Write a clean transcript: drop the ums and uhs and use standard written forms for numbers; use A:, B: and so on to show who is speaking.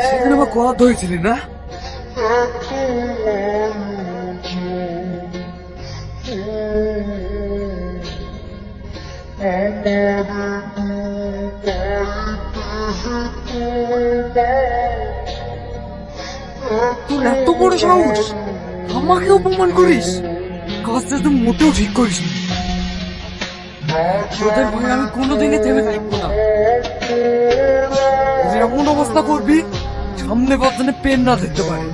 A: সেদিন আমার কথা ধরেছিলি না? তোর এত বড় সাহস, আমাকে অপমান করিস? কাজটা তো মোটেও ঠিক করিস না। তোদের ভয়ে আমি কোনোদিনই থেমে থাকবো না। এমন অবস্থা করবি সামনে বাজানে পেন না দেখতে পারে।